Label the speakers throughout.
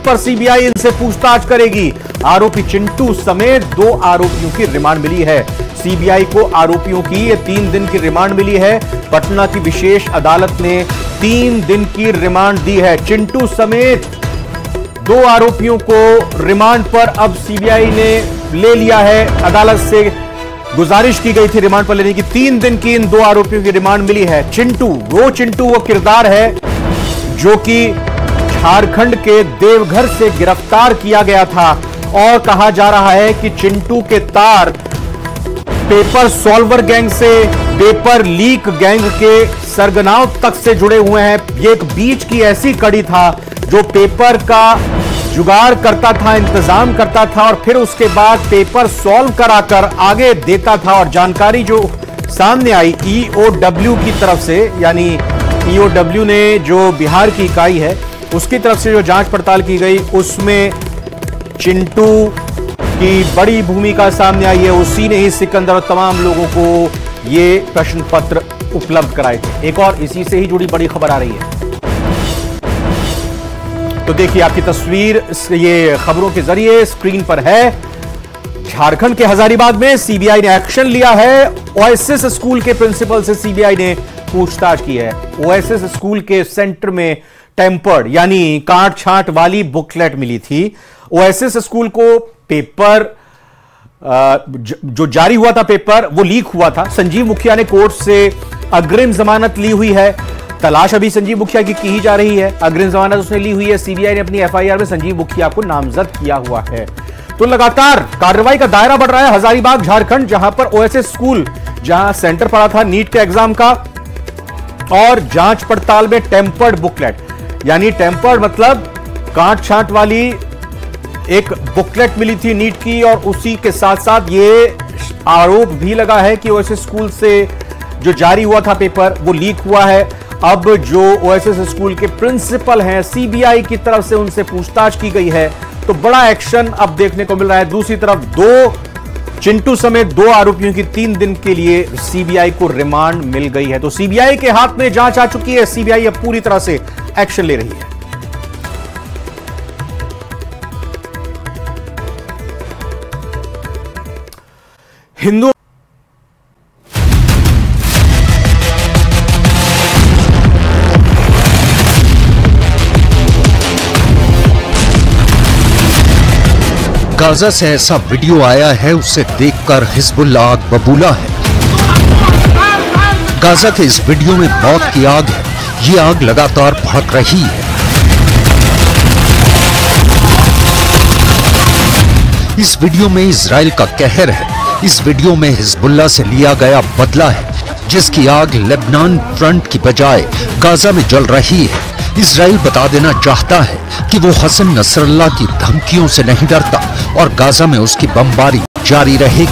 Speaker 1: पर सीबीआई इनसे पूछताछ करेगी। आरोपी चिंटू समेत 2 आरोपियों की रिमांड मिली है। सीबीआई को आरोपियों की ये 3 दिन की रिमांड मिली है। पटना की विशेष अदालत ने 3 दिन की रिमांड दी है। चिंटू समेत 2 आरोपियों को रिमांड पर अब सीबीआई ने ले लिया है। अदालत से गुजारिश की गई थी रिमांड पर लेने की। 3 दिन की इन 2 आरोपियों की रिमांड मिली है। चिंटू वो किरदार है जो कि झारखंड के देवघर से गिरफ्तार किया गया था और कहा जा रहा है कि चिंटू के तार पेपर सॉल्वर गैंग से पेपर लीक गैंग के सरगनाओं तक से जुड़े हुए हैं। ये एक बीच की ऐसी कड़ी था जो पेपर का जुगाड़ करता था, इंतजाम करता था और फिर उसके बाद पेपर सॉल्व कराकर आगे देता था। और जानकारी जो सामने आई ईओडब्ल्यू की तरफ से, यानी ईओडब्ल्यू ने जो बिहार की इकाई है उसकी तरफ से जो जांच पड़ताल की गई, उसमें चिंटू की बड़ी भूमिका सामने आई है। उसी ने ही सिकंदर और तमाम लोगों को ये प्रश्न पत्र उपलब्ध कराए थे। एक और इसी से ही जुड़ी बड़ी खबर आ रही है, तो देखिए आपकी तस्वीर ये खबरों के जरिए स्क्रीन पर है। झारखंड के हजारीबाग में सीबीआई ने एक्शन लिया है। ओएसिस स्कूल के प्रिंसिपल से सीबीआई ने पूछताछ की है। ओएसिस स्कूल के सेंटर में टेम्पर्ड यानी काट छांट वाली बुकलेट मिली थी। ओएसिस स्कूल को पेपर जो जारी हुआ था, पेपर वो लीक हुआ था। संजीव मुखिया ने कोर्ट से अग्रिम जमानत ली हुई है। तलाश अभी संजीव मुखिया की ही जा रही है। अग्रिम जमानत उसने ली हुई है। सीबीआई ने अपनी एफआईआर में संजीव मुखिया को नामजद किया हुआ है। तो लगातार कार्रवाई का दायरा बढ़ रहा है। हजारीबाग झारखंड, जहां पर ओएसिस स्कूल जहां सेंटर पड़ा था नीट के एग्जाम का, और जांच पड़ताल में टेम्पर्ड बुकलेट, यानी टेम्पर्ड मतलब काट छांट वाली एक बुकलेट मिली थी नीट की। और उसी के साथ साथ ये आरोप भी लगा है कि ओएसिस स्कूल से जो जारी हुआ था पेपर वो लीक हुआ है। अब जो ओएसिस स्कूल के प्रिंसिपल हैं, सीबीआई की तरफ से उनसे पूछताछ की गई है। तो बड़ा एक्शन अब देखने को मिल रहा है। दूसरी तरफ चिंटू समेत 2 आरोपियों की 3 दिन के लिए सीबीआई को रिमांड मिल गई है। तो सीबीआई के हाथ में जांच आ चुकी है। सीबीआई अब पूरी तरह से एक्शन ले रही है। हिंदू
Speaker 2: गाजा से ऐसा वीडियो आया है, उसे देखकर हिजबुल्लाह आग बबूला है। गाजा के इस वीडियो में मौत की आग है। ये आग लगातार भड़क रही है। इस वीडियो में इजराइल का कहर है। इस वीडियो में हिजबुल्लाह से लिया गया बदला है, जिसकी आग लेबनान फ्रंट की बजाय गाजा में जल रही है। इजराइल बता देना चाहता है कि वो हसन नसरल्लाह की धमकियों से नहीं डरता और गाजा में उसकी बमबारी जारी रहेगी।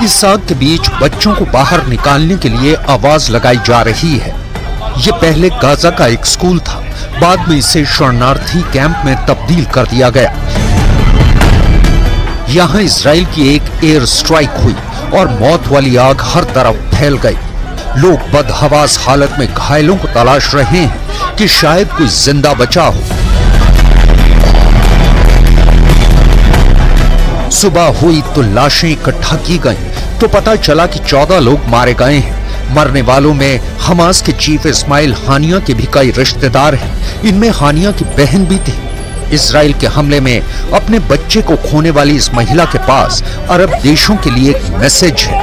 Speaker 2: इस आग के बीच बच्चों को बाहर निकालने के लिए आवाज लगाई जा रही है। ये पहले गाजा का एक स्कूल था, बाद में इसे शरणार्थी कैंप में तब्दील कर दिया गया। यहाँ इजराइल की एक एयर स्ट्राइक हुई और मौत वाली आग हर तरफ फैल गई। लोग बदहवास हालत में घायलों को तलाश रहे हैं कि शायद कोई जिंदा बचा हो। सुबह हुई तो लाशें इकट्ठा की गईं, तो पता चला कि 14 लोग मारे गए हैं। मरने वालों में हमास के चीफ इस्माइल हानिया के भी कई रिश्तेदार हैं। इनमें हानिया की बहन भी थी। इजराइल के हमले में अपने बच्चे को खोने वाली इस महिला के पास अरब देशों के लिए एक मैसेज है।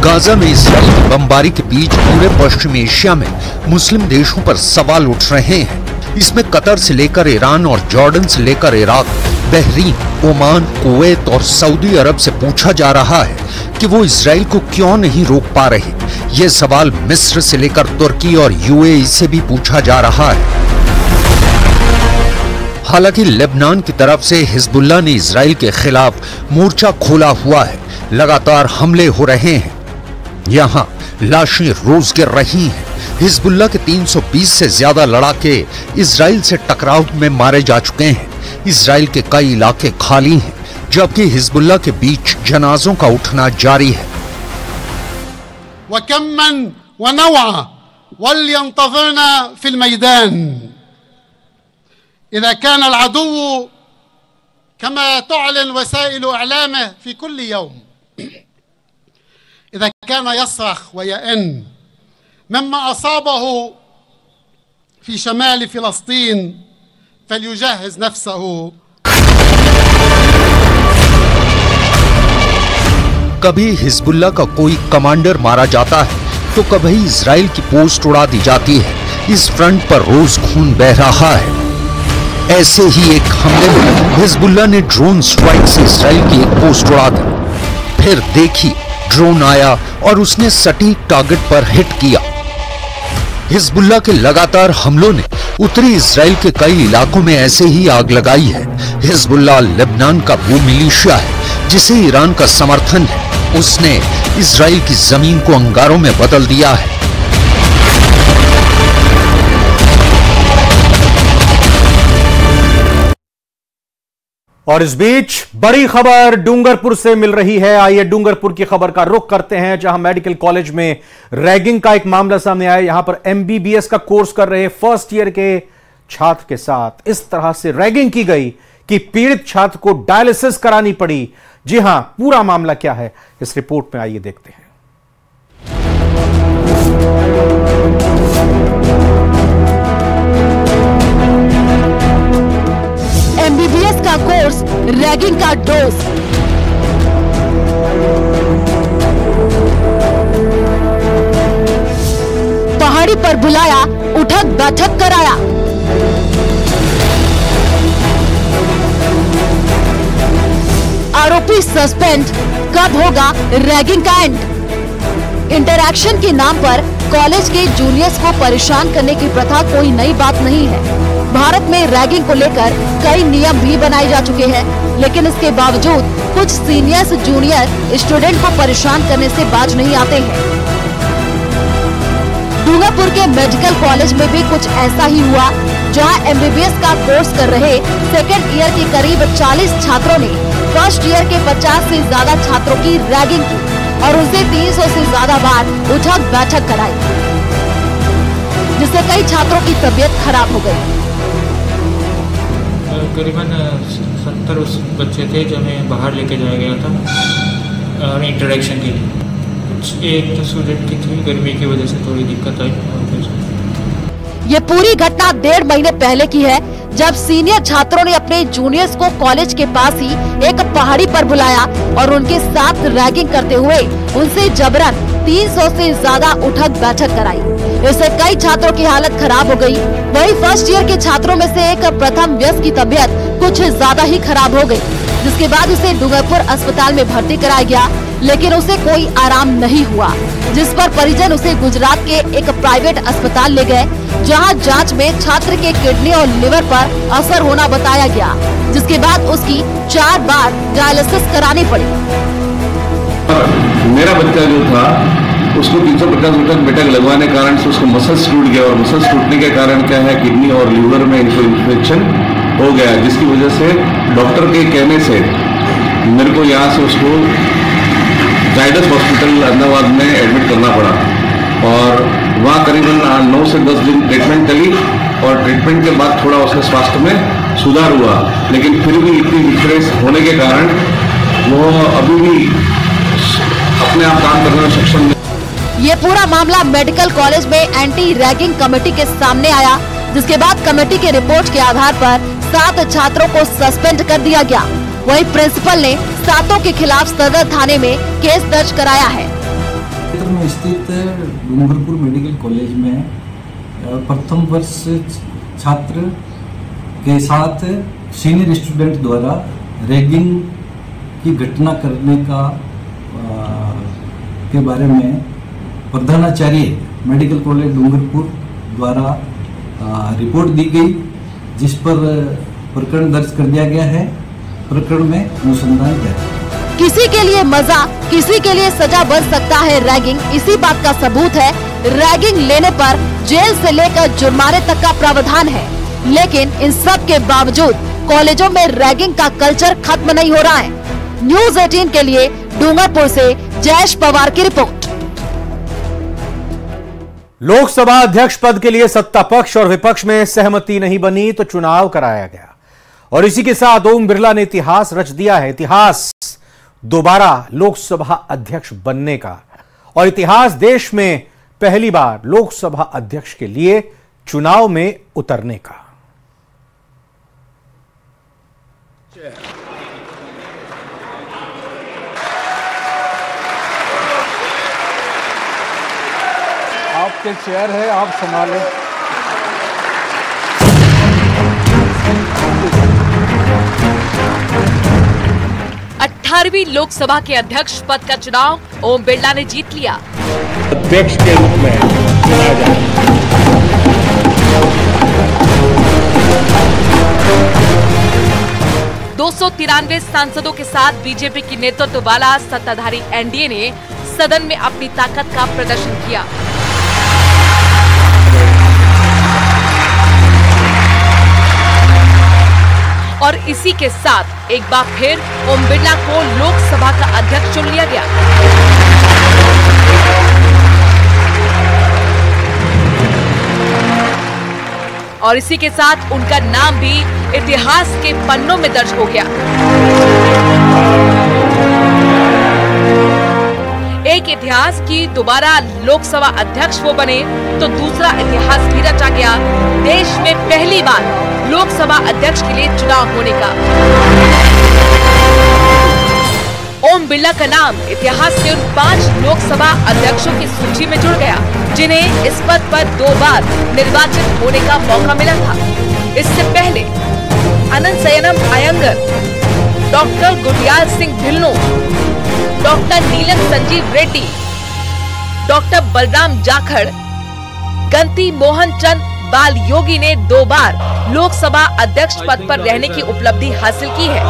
Speaker 2: गाजा में इस्राएल की बमबारी के बीच पूरे पश्चिमी एशिया में मुस्लिम देशों पर सवाल उठ रहे हैं। इसमें कतर से लेकर ईरान और जॉर्डन से लेकर इराक, बहरीन, ओमान, कुवैत और सऊदी अरब से पूछा जा रहा है कि वो इस्राएल को क्यों नहीं रोक पा रहे। ये सवाल मिस्र से लेकर तुर्की और यूएई से भी पूछा जा रहा है। हालांकि लेबनान की तरफ से हिजबुल्लाह ने इस्राएल के खिलाफ मोर्चा खोला हुआ है। लगातार हमले हो रहे हैं, यहाँ लाशें रोज गिर रही हैं। हिजबुल्लाह के 320 से ज्यादा लड़ाके इस्राएल से टकराव में मारे जा चुके हैं। इस्राएल के कई इलाके खाली हैं, जबकि हिजबुल्लाह के बीच जनाजों का उठना जारी है।
Speaker 3: वकम्मन वनवा वल्यंतज़िरना फिल मैदान इज़ा कान अल-अदू कमा तुअलिन वसाइल इअलामह फी कुल्ल यौम इज़ा कान यस्रख वयअन मम्मा असाबहु फी शमाल फिलस्तीन फलयुजहज़ नफ्सहु।
Speaker 2: कभी हिजबुल्लाह का कोई कमांडर मारा जाता है तो कभी इजराइल की पोस्ट उड़ा दी जाती है। इस फ्रंट पर रोज खून बह रहा है। ऐसे ही एक हमले में हिजबुल्लाह ने ड्रोन स्ट्राइक से इजराइल की एक पोस्ट उड़ा दी। फिर देखिए, ड्रोन आया और उसने सटीक टारगेट पर हिट किया। हिजबुल्लाह के लगातार हमलों ने उत्तरी इजराइल के कई इलाकों में ऐसे ही आग लगाई है। हिजबुल्लाह लेबनान का वो मिलिशिया है जिसे ईरान का समर्थन है। उसने इजराइल की जमीन को अंगारों में बदल दिया है।
Speaker 1: और इस बीच बड़ी खबर डूंगरपुर से मिल रही है। आइए डूंगरपुर की खबर का रुख करते हैं, जहां मेडिकल कॉलेज में रैगिंग का एक मामला सामने आया। यहां पर एमबीबीएस का कोर्स कर रहे फर्स्ट ईयर के छात्र के साथ इस तरह से रैगिंग की गई कि पीड़ित छात्र को डायलिसिस करानी पड़ी। जी हां, पूरा मामला क्या है इस रिपोर्ट में आइए देखते हैं।
Speaker 4: एमबीबीएस का कोर्स, रैगिंग का डोज। पहाड़ी पर बुलाया, उठक बैठक कराया। आरोपी सस्पेंड, कब होगा रैगिंग का एंड? इंटरैक्शन के नाम पर कॉलेज के जूनियर्स को परेशान करने की प्रथा कोई नई बात नहीं है। भारत में रैगिंग को लेकर कई नियम भी बनाए जा चुके हैं, लेकिन इसके बावजूद कुछ सीनियर्स जूनियर स्टूडेंट को परेशान करने से बाज नहीं आते हैं। डूंगरपुर के मेडिकल कॉलेज में भी कुछ ऐसा ही हुआ, जहां एमबीबीएस का कोर्स कर रहे सेकेंड ईयर के करीब 40 छात्रों ने फर्स्ट ईयर के 50 से ज्यादा छात्रों की रैगिंग की और उनसे 300 से ज्यादा बार उठक बैठक कराई, जिससे कई छात्रों की तबीयत खराब हो गई।
Speaker 5: करीबन 70 बच्चे थे जो हमें बाहर लेके जाया गया था और इंट्रोडक्शन के लिए। कुछ एक तो स्टूडेंट की थी, गर्मी की वजह से थोड़ी दिक्कत आई।
Speaker 4: ये पूरी घटना 1.5 महीने पहले की है, जब सीनियर छात्रों ने अपने जूनियर्स को कॉलेज के पास ही एक पहाड़ी पर बुलाया और उनके साथ रैगिंग करते हुए उनसे जबरन 300 से ज्यादा उठक बैठक कराई। इससे कई छात्रों की हालत खराब हो गई। वही फर्स्ट ईयर के छात्रों में से एक प्रथम व्यस्क की तबीयत कुछ ज्यादा ही खराब हो गई, जिसके बाद उसे डूंगरपुर अस्पताल में भर्ती कराया गया, लेकिन उसे कोई आराम नहीं हुआ, जिस पर परिजन उसे गुजरात के एक प्राइवेट अस्पताल ले गए, जहां जांच में छात्र के किडनी और लिवर पर असर होना बताया गया, जिसके बाद उसकी 4 बार डायलिसिस करानी पड़ी।
Speaker 6: मेरा बच्चा जो था उसको 350 उठक बैठक लगवाने के कारण से उसको मसल्स टूट गया और मसल्स टूटने के कारण क्या है, किडनी और लीवर में इनको इन्फेक्शन हो गया, जिसकी वजह से डॉक्टर के कहने से मेरे को यहाँ से उसको जायडस हॉस्पिटल अहमदाबाद में एडमिट करना पड़ा और वहाँ करीबन 9 से 10 दिन ट्रीटमेंट चली और ट्रीटमेंट के बाद थोड़ा उसके स्वास्थ्य में सुधार हुआ, लेकिन फिर भी इतनी डिफरेंस होने के कारण वो अभी भी अपने आप काम करने में सक्षम नहीं।
Speaker 4: ये पूरा मामला मेडिकल कॉलेज में एंटी रैगिंग कमेटी के सामने आया, जिसके बाद कमेटी के रिपोर्ट के आधार पर 7 छात्रों को सस्पेंड कर दिया गया। वहीं प्रिंसिपल ने 7 के खिलाफ सदर थाने में केस दर्ज कराया है।
Speaker 7: में स्थित डूंगरपुर मेडिकल कॉलेज में प्रथम वर्ष छात्र के साथ सीनियर स्टूडेंट द्वारा रैगिंग की घटना करने का के बारे में प्रधानाचार्य मेडिकल कॉलेज डूंगरपुर द्वारा रिपोर्ट दी गई, जिस पर प्रकरण दर्ज कर दिया गया है। प्रकरण में अनुसंधान जारी।
Speaker 4: किसी के लिए मजा, किसी के लिए सजा बन सकता है रैगिंग। इसी बात का सबूत है रैगिंग लेने पर जेल से लेकर जुर्माने तक का प्रावधान है। लेकिन इन सब के बावजूद कॉलेजों में रैगिंग का कल्चर खत्म नहीं हो रहा है। न्यूज़ 18 के लिए डूंगरपुर से जयेश पवार की रिपोर्ट।
Speaker 1: लोकसभा अध्यक्ष पद के लिए सत्ता पक्ष और विपक्ष में सहमति नहीं बनी तो चुनाव कराया गया और इसी के साथ ओम बिरला ने इतिहास रच दिया है। इतिहास दोबारा लोकसभा अध्यक्ष बनने का और इतिहास देश में पहली बार लोकसभा अध्यक्ष के लिए चुनाव में उतरने का।
Speaker 8: आपके चेयर है, आप संभालें।
Speaker 4: 18वीं लोकसभा के अध्यक्ष पद का चुनाव ओम बिरला ने जीत लिया।
Speaker 8: अध्यक्ष के रूप में चुना जाए।
Speaker 4: सांसदों के साथ बीजेपी की नेतृत्व वाला सत्ताधारी एनडीए ने सदन में अपनी ताकत का प्रदर्शन किया। और इसी के साथ एक बार फिर ओम बिरला को लोकसभा का अध्यक्ष चुन लिया गया। और इसी के साथ उनका नाम भी इतिहास के पन्नों में दर्ज हो गया। एक इतिहास की दोबारा लोकसभा अध्यक्ष वो बने तो दूसरा इतिहास भी रचा गया देश में पहली बार लोकसभा अध्यक्ष के लिए चुनाव होने का। ओम बिरला का नाम इतिहास के उन 5 लोकसभा अध्यक्षों की सूची में जुड़ गया जिन्हें इस पद पर 2 बार निर्वाचित होने का मौका मिला था। इससे पहले अनंतसयनम अयंगर, डॉक्टर गुडियाल सिंह ढिल्लों, डॉक्टर नीलम संजीव रेड्डी, डॉक्टर बलराम जाखड़, गंती मोहन चंद बाल योगी ने 2 बार लोकसभा अध्यक्ष पद पर रहने की उपलब्धि हासिल की है।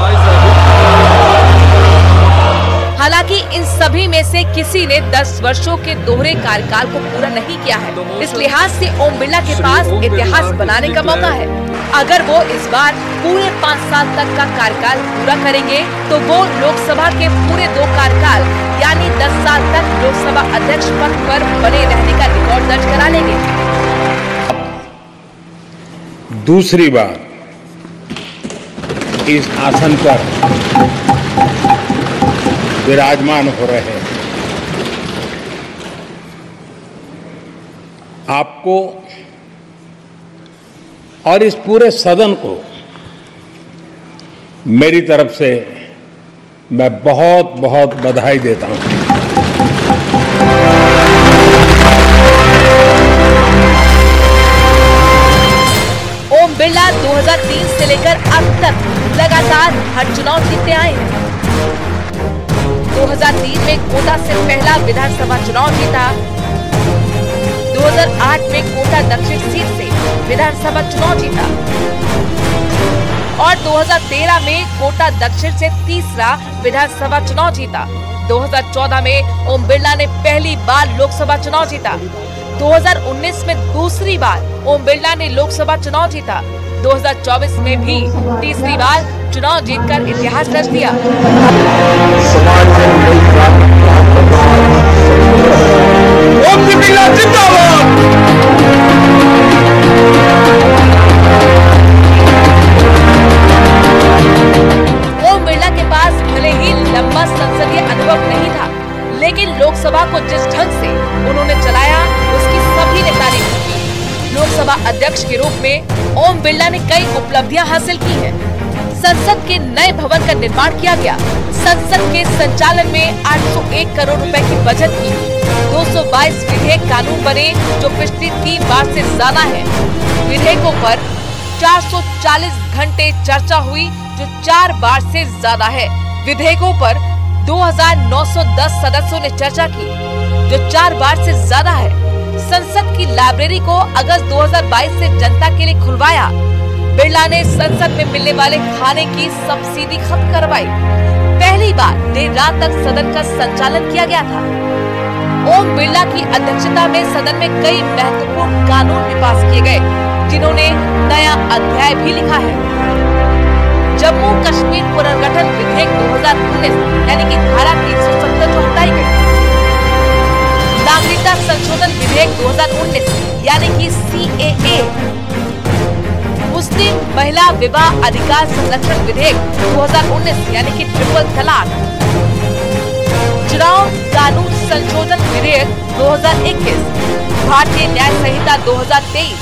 Speaker 4: हालांकि इन सभी में से किसी ने 10 वर्षों के दोहरे कार्यकाल को पूरा नहीं किया है। इस लिहाज से ओम बिरला के पास इतिहास बनाने का मौका है। अगर वो इस बार पूरे 5 साल तक का कार्यकाल पूरा करेंगे तो वो लोकसभा के पूरे 2 कार्यकाल यानी 10 साल तक लोकसभा अध्यक्ष पद पर बने रहने का रिकॉर्ड दर्ज करा लेंगे।
Speaker 8: दूसरी बार इस आसन पर विराजमान हो रहे हैं। आपको और इस पूरे सदन को मेरी तरफ से मैं बहुत बहुत बधाई देता हूं।
Speaker 4: ओम बिरला 2003 से लेकर अब तक लगातार हर चुनाव जीतते आए हैं। 2003 में कोटा से पहला विधानसभा चुनाव जीता। 2008 में कोटा दक्षिण सीट से विधानसभा चुनाव जीता और 2013 में कोटा दक्षिण से तीसरा विधानसभा चुनाव जीता। 2014 में ओम बिरला ने पहली बार लोकसभा चुनाव जीता। 2019 में दूसरी बार ओम बिरला ने लोकसभा चुनाव जीता। 2024 में भी तीसरी बार चुनाव जीतकर इतिहास रच दिया।
Speaker 8: ओम बिरला जिंदाबाद।
Speaker 4: ओम बिरला के पास भले ही लंबा संसदीय अनुभव नहीं था, लेकिन लोकसभा को जिस ढंग से उन्होंने चलाया उसकी सभी ने तारीफ की। लोकसभा अध्यक्ष के रूप में ओम बिरला ने कई उपलब्धियां हासिल की हैं। संसद के नए भवन का निर्माण किया गया। संसद के संचालन में 801 करोड़ रुपए की बचत की। 222 विधेयक कानून बने, जो पिछली 3 बार से ज्यादा है। विधेयकों पर 440 घंटे चर्चा हुई, जो 4 बार से ज्यादा है। विधेयकों पर 2910 सदस्यों ने चर्चा की, जो 4 बार से ज्यादा है। संसद की लाइब्रेरी को अगस्त 2022 से जनता के लिए खुलवाया। बिरला ने संसद में मिलने वाले खाने की सब्सिडी खत्म करवाई। पहली बार देर रात तक सदन का संचालन किया गया था। ओम बिरला की अध्यक्षता में सदन में कई महत्वपूर्ण कानून भी पास किए गए, जिन्होंने नया अध्याय भी लिखा है। जम्मू कश्मीर पुनर्गठन विधेयक 2019 यानी कि धारा 370 जो हटाई गई। नागरिकता संशोधन विधेयक 2019 यानी कि CAA। मुस्लिम महिला विवाह अधिकार संरक्षण विधेयक 2019 यानी कि ट्रिपल तलाक। चुनाव कानून संशोधन विधेयक 2021। भारतीय न्याय संहिता 2023।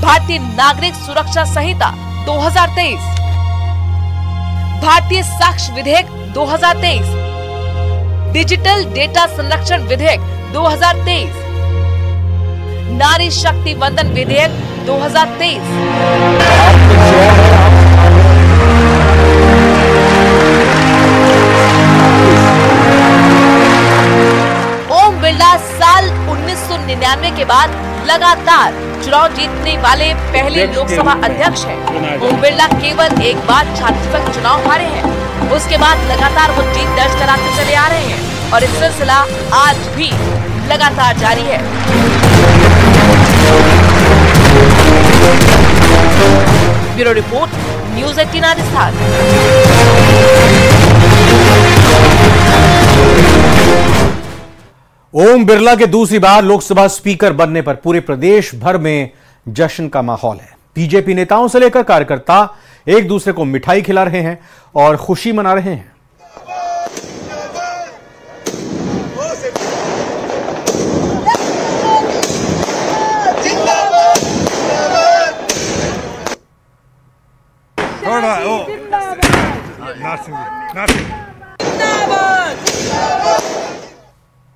Speaker 4: भारतीय नागरिक सुरक्षा संहिता 2023। भारतीय साक्ष्य विधेयक 2023। डिजिटल डेटा संरक्षण विधेयक 2023। नारी शक्ति वंदन विधेयक 2023। ओम बिरला साल 1999 के बाद लगातार चुनाव जीतने वाले पहले लोकसभा अध्यक्ष हैं। ओम बिरला केवल एक बार छात्रसंघ चुनाव हारे हैं। उसके बाद लगातार वो जीत दर्ज कराते चले आ रहे हैं और ये सिलसिला आज भी लगातार जारी है। Bureau report, news 18 Rajasthan.
Speaker 1: Om Birla के दूसरी बार लोकसभा स्पीकर बनने पर पूरे प्रदेश भर में जश्न का माहौल है। बीजेपी नेताओं से लेकर कार्यकर्ता एक दूसरे को मिठाई खिला रहे हैं और खुशी मना रहे हैं।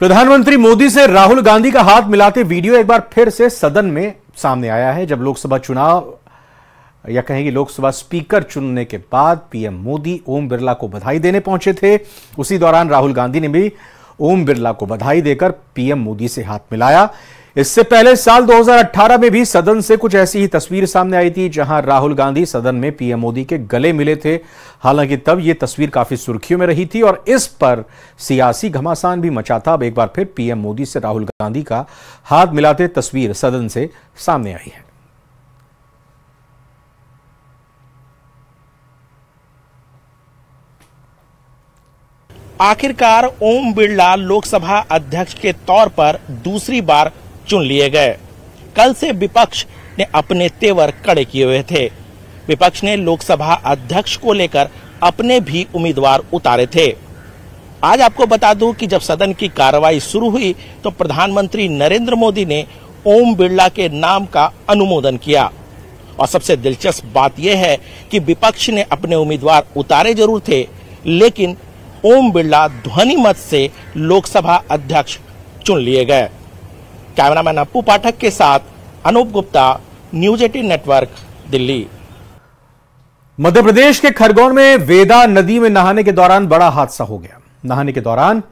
Speaker 1: प्रधानमंत्री मोदी से राहुल गांधी का हाथ मिलाते वीडियो एक बार फिर से सदन में सामने आया है। जब लोकसभा चुनाव या कहेंगे लोकसभा स्पीकर चुनने के बाद पीएम मोदी ओम बिरला को बधाई देने पहुंचे थे, उसी दौरान राहुल गांधी ने भी ओम बिरला को बधाई देकर पीएम मोदी से हाथ मिलाया। इससे पहले साल 2018 में भी सदन से कुछ ऐसी ही तस्वीर सामने आई थी, जहां राहुल गांधी सदन में पीएम मोदी के गले मिले थे। हालांकि तब यह तस्वीर काफी सुर्खियों में रही थी और इस पर सियासी घमासान भी मचा था। अब एक बार फिर पीएम मोदी से राहुल गांधी का हाथ मिलाते तस्वीर सदन से सामने आई है।
Speaker 9: आखिरकार ओम बिरला लोकसभा अध्यक्ष के तौर पर दूसरी बार चुन लिए गए। कल से विपक्ष ने अपने तेवर कड़े किए हुए थे। विपक्ष ने लोकसभा अध्यक्ष को लेकर अपने भी उम्मीदवार उतारे थे। आज आपको बता दूं कि जब सदन की कार्रवाई शुरू हुई तो प्रधानमंत्री नरेंद्र मोदी ने ओम बिरला के नाम का अनुमोदन किया। और सबसे दिलचस्प बात यह है कि विपक्ष ने अपने उम्मीदवार उतारे जरूर थे, लेकिन ओम बिरला ध्वनि मत से लोकसभा अध्यक्ष चुन लिए गए। कैमरामैन अप्पू पाठक के साथ अनूप गुप्ता, न्यूज़ 18 नेटवर्क, दिल्ली।
Speaker 1: मध्य प्रदेश के खरगोन में वेदा नदी में नहाने के दौरान बड़ा हादसा हो गया। नहाने के दौरान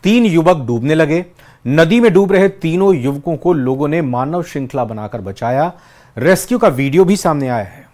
Speaker 1: 3 युवक डूबने लगे। नदी में डूब रहे तीनों युवकों को लोगों ने मानव श्रृंखला बनाकर बचाया। रेस्क्यू का वीडियो भी सामने आया है।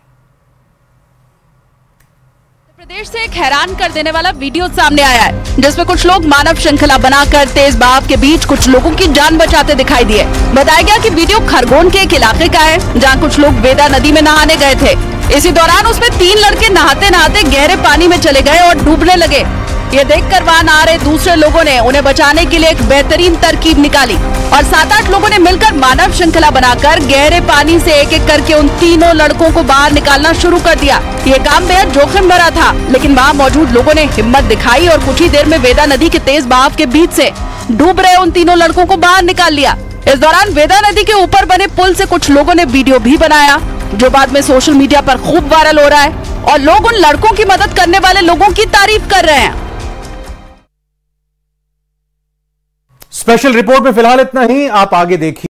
Speaker 10: प्रदेश से एक हैरान कर देने वाला वीडियो सामने आया है, जिसमें कुछ लोग मानव श्रृंखला बनाकर तेज बहाव के बीच कुछ लोगों की जान बचाते दिखाई दिए। बताया गया कि वीडियो खरगोन के एक इलाके का है, जहां कुछ लोग वेदा नदी में नहाने गए थे। इसी दौरान उसमें 3 लड़के नहाते नहाते गहरे पानी में चले गए और डूबने लगे। ये देखकर वहां आ रहे दूसरे लोगों ने उन्हें बचाने के लिए एक बेहतरीन तरकीब निकाली और 7-8 लोगों ने मिलकर मानव श्रृंखला बनाकर गहरे पानी से एक एक करके उन तीनों लड़कों को बाहर निकालना शुरू कर दिया। ये काम बेहद जोखिम भरा था, लेकिन वहां मौजूद लोगों ने हिम्मत दिखाई और कुछ ही देर में वेदा नदी के तेज बहाव के बीच से डूब रहे उन तीनों लड़कों को बाहर निकाल लिया। इस दौरान वेदा नदी के ऊपर बने पुल से कुछ लोगों ने वीडियो भी बनाया, जो बाद में सोशल मीडिया पर खूब वायरल हो रहा है और लोग उन लड़कों की मदद करने वाले लोगों की तारीफ कर रहे हैं।
Speaker 1: स्पेशल रिपोर्ट में फिलहाल इतना ही। आप आगे देखिए।